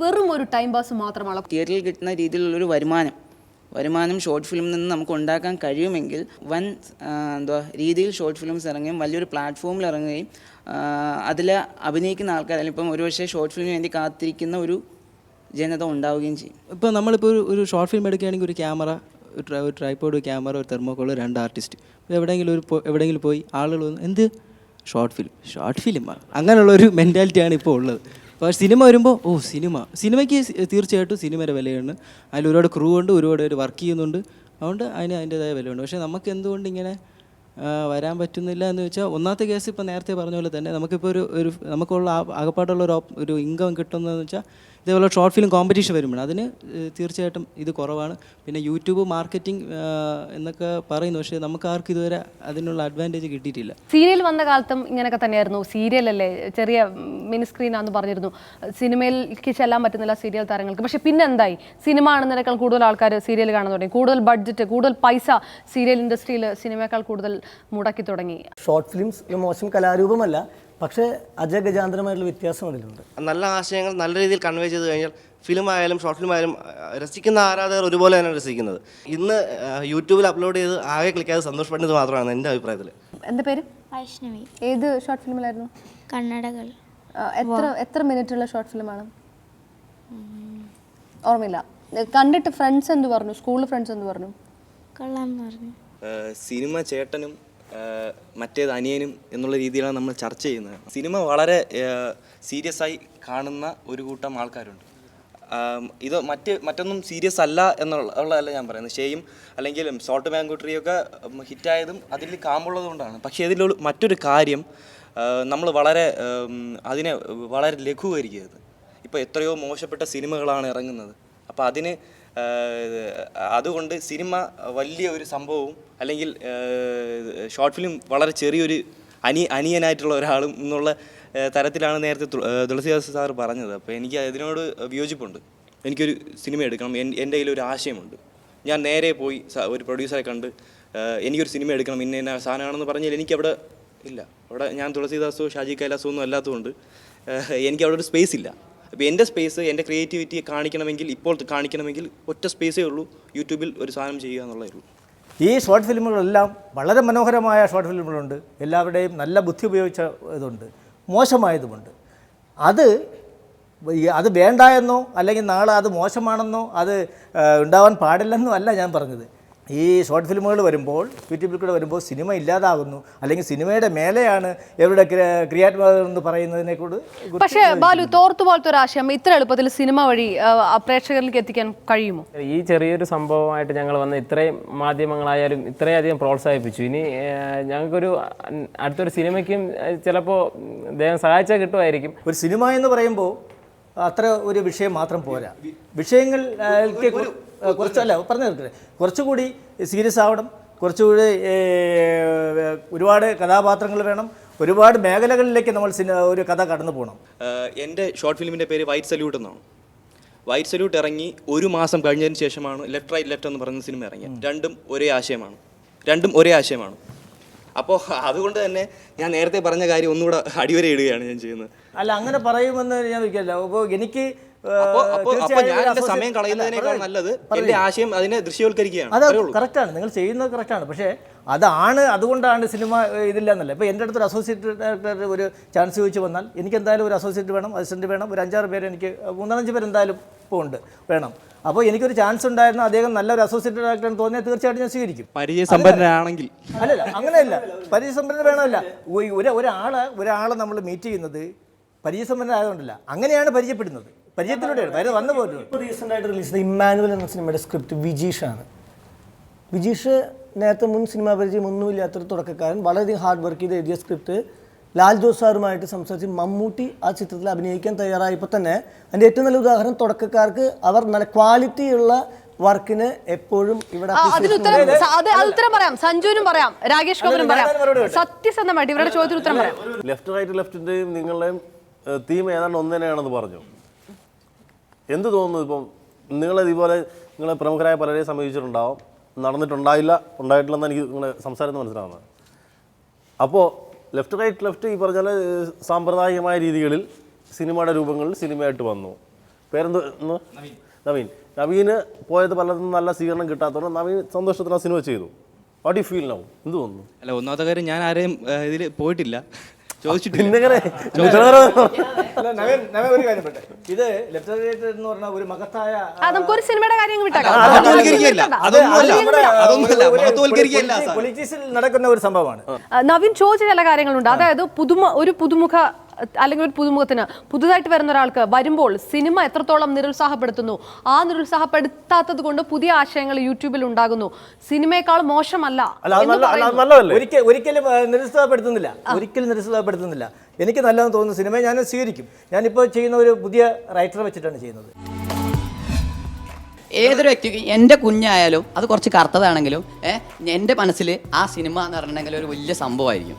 വെറും ഒരു time pass മാത്രമാണ്. തിയേറ്ററിൽ കിട്ടുന്ന രീതിയിലുള്ളൊരു വരുമാനം ഷോർട്ട് ഫിലിമിൽ നിന്ന് നമുക്ക് ഉണ്ടാക്കാൻ കഴിയുമെങ്കിൽ വൻ രീതിയിൽ ഷോർട്ട് ഫിലിംസ് ഇറങ്ങുകയും വലിയൊരു പ്ലാറ്റ്ഫോമിൽ ഇറങ്ങുകയും അതിൽ അഭിനയിക്കുന്ന ആൾക്കാർ അല്ലെങ്കിൽ ഇപ്പം ഒരുപക്ഷെ ഷോർട്ട് ഫിലിമിന് വേണ്ടി കാത്തിരിക്കുന്ന ഒരു ജനത ഉണ്ടാവുകയും ചെയ്യും. ഇപ്പോൾ നമ്മളിപ്പോൾ ഒരു ഷോർട്ട് ഫിലിം എടുക്കുകയാണെങ്കിൽ ഒരു ക്യാമറ, ഒരു ട്രൈപോഡ് ക്യാമറ, ഒരു തെർമോക്കോൾ, 2 ആർട്ടിസ്റ്റ്. എവിടെയെങ്കിലും പോയി ആളുകൾ എന്ത് ഷോർട്ട് ഫിലിമാണ് അങ്ങനെയുള്ളൊരു മെൻറ്റാലിറ്റിയാണ് ഇപ്പോൾ ഉള്ളത്. അപ്പോൾ സിനിമ വരുമ്പോൾ സിനിമയ്ക്ക് തീർച്ചയായിട്ടും സിനിമയുടെ വിലയാണ്. അതിൽ ഒരുപാട് ക്രൂ ഉണ്ട്, ഒരുപാട് പേര് വർക്ക് ചെയ്യുന്നുണ്ട്, അതുകൊണ്ട് അതിൻ്റേതായ വിലയുണ്ട്. പക്ഷേ നമുക്ക് എന്തുകൊണ്ട് ഇങ്ങനെ വരാൻ പറ്റുന്നില്ല എന്ന് വെച്ചാൽ, ഒന്നാമത്തെ കേസ് ഇപ്പോൾ നേരത്തെ പറഞ്ഞ പോലെ തന്നെ നമുക്കിപ്പോൾ നമുക്കുള്ള ആകപ്പാടുള്ള ഒരു ഇൻകം കിട്ടുന്നതെന്ന് വെച്ചാൽ ഇതേപോലെ ഷോർട്ട് ഫിലിം കോമ്പറ്റീഷൻ വരുമ്പോൾ അതിന് തീർച്ചയായിട്ടും ഇത് കുറവാണ്. പിന്നെ യൂട്യൂബ് മാർക്കറ്റിംഗ് എന്നൊക്കെ പറയുന്നു, പക്ഷേ നമുക്ക് ആർക്കും ഇതുവരെ അതിനുള്ള അഡ്വാൻറ്റേജ് കിട്ടിയിട്ടില്ല. സീരിയൽ വന്ന കാലത്തും ഇങ്ങനെയൊക്കെ തന്നെയായിരുന്നു. സീരിയലല്ലേ, ചെറിയ മിനി സ്ക്രീനാണെന്ന് പറഞ്ഞിരുന്നു, സിനിമയിലേക്ക് ചെല്ലാൻ പറ്റുന്നില്ല സീരിയൽ താരങ്ങൾക്ക്. പക്ഷേ പിന്നെ എന്തായി, സിനിമ കാണുന്നതിനേക്കാൾ കൂടുതൽ ആൾക്കാർ സീരിയൽ കാണാൻ തുടങ്ങി, കൂടുതൽ ബഡ്ജറ്റ്, കൂടുതൽ പൈസ സീരിയൽ ഇൻഡസ്ട്രിയിൽ സിനിമയേക്കാൾ കൂടുതൽ മുടക്കി തുടങ്ങി. ഷോർട്ട് ഫിലിംസ് ഒരു മോശം കലാരൂപമല്ല, പക്ഷേ അജഗജാന്തരമായിട്ടുള്ള വ്യത്യാസം അതിലുണ്ട്. നല്ല ആശയങ്ങൾ നല്ല രീതിയിൽ കൺവേ ചെയ്ത് കഴിഞ്ഞാൽ ഫിലിം ആയാലും ഷോർട്ട് ഫിലിം ആയാലും രസിക്കുന്ന ആരാധകർ ഒരുപോലെ തന്നെ രസിക്കുന്നത്. ഇന്ന് യൂട്യൂബിൽ അപ്ലോഡ് ചെയ്ത് ആകെ ക്ലിക്കാതെ സന്തോഷപ്പെടുന്നത് മാത്രമാണ് എൻ്റെ അഭിപ്രായത്തിൽ. എൻ്റെ പേര് വൈഷ്ണവി. ഏത് ഷോർട്ട് ഫിലിമിലായിരുന്നു? കണ്ണടകൾ. എത്ര മിനിറ്റുള്ള ഷോർട്ട് ഫിലിമാണ്? ഓർമ്മയില്ല. കണ്ടിട്ട് ഫ്രണ്ട്സ് എന്ത് പറഞ്ഞു? സ്കൂളിൽ ഫ്രണ്ട്സ് എന്ത് പറഞ്ഞു? കൊള്ളാമെന്ന് പറഞ്ഞു. സിനിമ ചേട്ടനും മറ്റേത് അനിയനും എന്നുള്ള രീതിയിലാണ് നമ്മൾ ചർച്ച ചെയ്യുന്നത്. സിനിമ വളരെ സീരിയസ് ആയി കാണുന്ന ഒരു കൂട്ടം ആൾക്കാരുണ്ട്. ഇത് മറ്റൊന്നും സീരിയസ് അല്ല എന്നുള്ളതല്ല ഞാൻ പറയുന്നത്. ഷെയും അല്ലെങ്കിൽ സോൾട്ട് മാങ്കുട്രിയൊക്കെ ഹിറ്റായതും അതിൽ കാമ്പുള്ളത് കൊണ്ടാണ്. പക്ഷേ ഇതിലുള്ള മറ്റൊരു കാര്യം, നമ്മൾ അതിനെ വളരെ ലഘൂകരിക്കരുത്. ഇപ്പോൾ എത്രയോ മോശപ്പെട്ട സിനിമകളാണ് ഇറങ്ങുന്നത്. അപ്പോൾ അതുകൊണ്ട് സിനിമ വലിയ ഒരു സംഭവവും അല്ലെങ്കിൽ ഷോർട്ട് ഫിലിം വളരെ ചെറിയൊരു അനിയനായിട്ടുള്ള ഒരാളും എന്നുള്ള തരത്തിലാണ് നേരത്തെ തുളസിദാസ് സാർ പറഞ്ഞത്. അപ്പോൾ എനിക്ക് അതിനോട് വിയോജിപ്പുണ്ട്. എനിക്കൊരു സിനിമ എടുക്കണം, എൻ്റെ കയ്യിലൊരു ആശയമുണ്ട്, ഞാൻ നേരെ പോയി ഒരു പ്രൊഡ്യൂസറെ കണ്ട് എനിക്കൊരു സിനിമ എടുക്കണം, ഇന്ന സാധനമാണെന്ന് പറഞ്ഞാൽ എനിക്കവിടെ ഇല്ല. അവിടെ ഞാൻ തുളസിദാസോ ഷാജി കൈലാസോ ഒന്നും അല്ലാത്തതുകൊണ്ട് എനിക്കവിടെ ഒരു സ്പേസ് ഇല്ല. അപ്പോൾ എൻ്റെ സ്പേസ്, എൻ്റെ ക്രിയേറ്റിവിറ്റി ഇപ്പോൾ കാണിക്കണമെങ്കിൽ ഒറ്റ സ്പേസേ ഉള്ളൂ, യൂട്യൂബിൽ ഒരു സാധനം ചെയ്യുക എന്നുള്ളതേ ഉള്ളൂ. ഈ ഷോർട്ട് ഫിലിമുകളെല്ലാം വളരെ മനോഹരമായ ഷോർട്ട് ഫിലിമുകളുണ്ട്, എല്ലാവരുടെയും നല്ല ബുദ്ധി ഉപയോഗിച്ച ഇതുണ്ട്, മോശമായതുമുണ്ട്. അത് വേണ്ട എന്നോ അല്ലെങ്കിൽ നാളെ അത് മോശമാണെന്നോ അത് ഉണ്ടാവാൻ പാടില്ലെന്നോ അല്ല ഞാൻ പറഞ്ഞത്. ഈ ഷോർട്ട് ഫിലിമുകൾ വരുമ്പോൾ, യൂട്യൂബിൽ കൂടെ വരുമ്പോൾ സിനിമ ഇല്ലാതാകുന്നു, അല്ലെങ്കിൽ സിനിമയുടെ മേലെയാണ് എവിടെ ക്രിയേറ്റീവ് എന്ന് പറയുന്നതിനെ കൂടെ. പക്ഷേ ബാലു, തോർത്തുപോലത്തെ ഒരു ആശയം ഇത്ര എളുപ്പത്തിൽ സിനിമ വഴി പ്രേക്ഷകരിലേക്ക് എത്തിക്കാൻ കഴിയുമോ? ഈ ചെറിയൊരു സംഭവമായിട്ട് ഞങ്ങൾ വന്ന് ഇത്രയും മാധ്യമങ്ങളായാലും ഇത്രയധികം പ്രോത്സാഹിപ്പിച്ചു. ഇനി ഞങ്ങൾക്കൊരു അടുത്തൊരു സിനിമയ്ക്കും ചിലപ്പോൾ ദൈവം സഹായിച്ചാൽ കിട്ടുമായിരിക്കും. ഒരു സിനിമ എന്ന് പറയുമ്പോൾ അത്ര ഒരു വിഷയം മാത്രം പോരാ, വിഷയങ്ങൾ കുറച്ചുകൂടി സീരിയസ് ആവണം, കുറച്ചുകൂടി ഒരുപാട് കഥാപാത്രങ്ങൾ വേണം, ഒരുപാട് മേഖലകളിലേക്ക് നമ്മൾ ഒരു കഥ കടന്നു പോകണം. എൻ്റെ ഷോർട്ട് ഫിലിമിൻ്റെ പേര് വൈറ്റ് സല്യൂട്ട് എന്നാണ്. വൈറ്റ് സല്യൂട്ട് ഇറങ്ങി 1 മാസം കഴിഞ്ഞതിന് ശേഷമാണ് ലെഫ്റ്റ് റൈറ്റ് ലെഫ്റ്റ് എന്ന് പറയുന്ന സിനിമ ഇറങ്ങിയത്. രണ്ടും ഒരേ ആശയമാണ്. അപ്പോൾ അതുകൊണ്ട് തന്നെ ഞാൻ നേരത്തെ പറഞ്ഞ കാര്യം ഒന്നുകൂടെ അടിവരെ ഇടുകയാണ് ഞാൻ ചെയ്യുന്നത്. അല്ല, അങ്ങനെ പറയുമെന്ന് ഞാൻ വിചാരിക്കില്ല. അപ്പോൾ എനിക്ക് ഞാൻ സമയം കളയുന്നതിനേക്കാൾ നല്ലത് എൻ്റെ ആശയം അതിനെ ദൃശ്യവൽക്കരിക്കുകയാണ്. അത് കറക്റ്റാണ്, നിങ്ങൾ ചെയ്യുന്നത് കറക്റ്റാണ്. പക്ഷേ അതുകൊണ്ടാണ് സിനിമ ഇതില്ല എന്നല്ല. ഇപ്പോൾ എൻ്റെ അടുത്തൊരു അസോസിയേറ്റ് ഡയറക്ടർ ഒരു ചാൻസ് ചോദിച്ചു വന്നാൽ എനിക്ക് എന്തായാലും ഒരു അസോസിയേറ്റ് വേണം, അസിസ്റ്റൻറ്റ് വേണം, ഒരു 5-6 പേര്, എനിക്ക് 3-5 പേര് എന്തായാലും ഇപ്പോൾ ഉണ്ട്, വേണം. അപ്പോൾ എനിക്കൊരു ചാൻസ് ഉണ്ടായിരുന്നു, അദ്ദേഹം നല്ലൊരു അസോസിയേറ്റ് ഡയറക്ടർ തോന്നിയാൽ തീർച്ചയായിട്ടും ഞാൻ സ്വീകരിക്കും. പരിചയസമ്പന്നനാണെങ്കിൽ അല്ലല്ല, അങ്ങനെയല്ല, പരിചയസമ്പന്നത വേണമല്ല. ഒരാളെ നമ്മൾ മീറ്റ് ചെയ്യുന്നത് പരിചയസമ്പന്നനായതുകൊണ്ടല്ല, അങ്ങനെയാണ് പരിചയപ്പെടുന്നത്, പരിചയത്തിലൂടെയാണ് വരെ വന്നു പോയിട്ടുള്ളത്. ഇപ്പോൾ റീസെൻ്റായിട്ട് റിലീസ് ചെയ്ത ഇമ്മാനുവൽ എന്ന സിനിമയുടെ സ്ക്രിപ്റ്റ് വിജീഷാണ്. വിജീഷ് നേരത്തെ മുൻ സിനിമാ പരിചയം ഒന്നുമില്ലാത്തൊരു തുടക്കക്കാരൻ, വളരെയധികം ഹാർഡ് വർക്ക് ചെയ്ത് എഴുതിയ സ്ക്രിപ്റ്റ് ലാൽ ജോസ് സാറുമായിട്ട് സംസാരിച്ച് മമ്മൂട്ടി ആ ചിത്രത്തിൽ അഭിനയിക്കാൻ തയ്യാറായപ്പോൾ തന്നെ അതിൻ്റെ ഏറ്റവും നല്ല ഉദാഹരണം, തുടക്കക്കാർക്ക് അവർ നല്ല ക്വാളിറ്റിയുള്ള വർക്കിന് എപ്പോഴും ഇവിടെ ഉത്തരം പറയാം, സഞ്ജുവിനും പറയാം, രാകേഷ് ഗോപനും പറയാം, സത്യസന്ധമായിട്ട് ഇവരുടെ ചോദ്യത്തിന് ഉത്തരം പറയാം. ലെഫ്റ്റ് റൈറ്റ് ലെഫ്റ്റിൻ്റെയും നിങ്ങളുടെയും തീം ഏതാണ്ട് ഒന്ന് തന്നെയാണെന്ന് പറഞ്ഞു. എന്ത് തോന്നുന്നു? ഇപ്പം ഇതുപോലെ നിങ്ങളെ പ്രമുഖരായ പലരെയും സമീപിച്ചിട്ടുണ്ടാവും, ഉണ്ടായിട്ടില്ലെന്ന് എനിക്ക് നിങ്ങളുടെ സംസാരത്തിൽ മനസ്സിലാവുന്നത്. അപ്പോൾ ലെഫ്റ്റ് റൈറ്റ് ലെഫ്റ്റ് ഈ പറഞ്ഞാൽ സാമ്പ്രദായികമായ രീതികളിൽ സിനിമയുടെ രൂപങ്ങളിൽ സിനിമയായിട്ട് വന്നു. പേരെന്തോ നവീൻ. നവീന് പോയത് പലതും നല്ല സ്വീകരണം കിട്ടാത്തതുകൊണ്ട് നവീൻ സന്തോഷത്തിന് ആ സിനിമ ചെയ്തു. What you feel now? എന്ത് തോന്നുന്നു? അല്ല, ഒന്നാമത്തെ കാര്യം ഞാൻ ആരെയും ഇതിൽ പോയിട്ടില്ല, ചോദിച്ചിട്ടില്ല. പിന്നെങ്ങനെ അല്ല, നവീൻ ഒരു കാര്യം പറയട്ടെ. ഇത് ലെഫ്റ്റനന്റ് എന്ന് പറഞ്ഞ ഒരു മഹത്തായ നമുക്കൊരു സിനിമയുടെ കാര്യം വിട്ടേക്കാം. പൊളിറ്റിക്സിൽ നടക്കുന്ന ഒരു സംഭവമാണ്. നവീൻ ചോദിച്ച ചില കാര്യങ്ങളുണ്ട്. അതായത് ഒരു പുതുമുഖ അല്ലെങ്കിൽ ഒരു പുതുമുഖത്തിന് പുതുതായിട്ട് വരുന്ന ഒരാൾക്ക് വരുമ്പോൾ സിനിമ എത്രത്തോളം നിരുത്സാഹപ്പെടുത്തുന്നു, ആ നിരുത്സാഹപ്പെടുത്താത്തത് കൊണ്ട് പുതിയ ആശയങ്ങൾ യൂട്യൂബിൽ ഉണ്ടാകുന്നു. സിനിമയേക്കാൾ മോശമല്ല ഒരിക്കലും നിരുത്സാഹപ്പെടുത്തുന്നില്ല. എനിക്ക് നല്ലതെന്ന് തോന്നുന്നു സിനിമയെ ഞാൻ സ്വീകരിക്കും. ഞാനിപ്പോൾ ചെയ്യുന്ന ഒരു പുതിയ റൈറ്ററെ വെച്ചിട്ടാണ് ചെയ്യുന്നത്. ഏതൊരു വ്യക്തിക്ക്, എൻ്റെ കുഞ്ഞായാലും അത് കുറച്ച് കറുത്തതാണെങ്കിലും എൻ്റെ മനസ്സിൽ ആ സിനിമ എന്ന് പറഞ്ഞിട്ടുണ്ടെങ്കിൽ ഒരു വലിയ സംഭവമായിരിക്കും.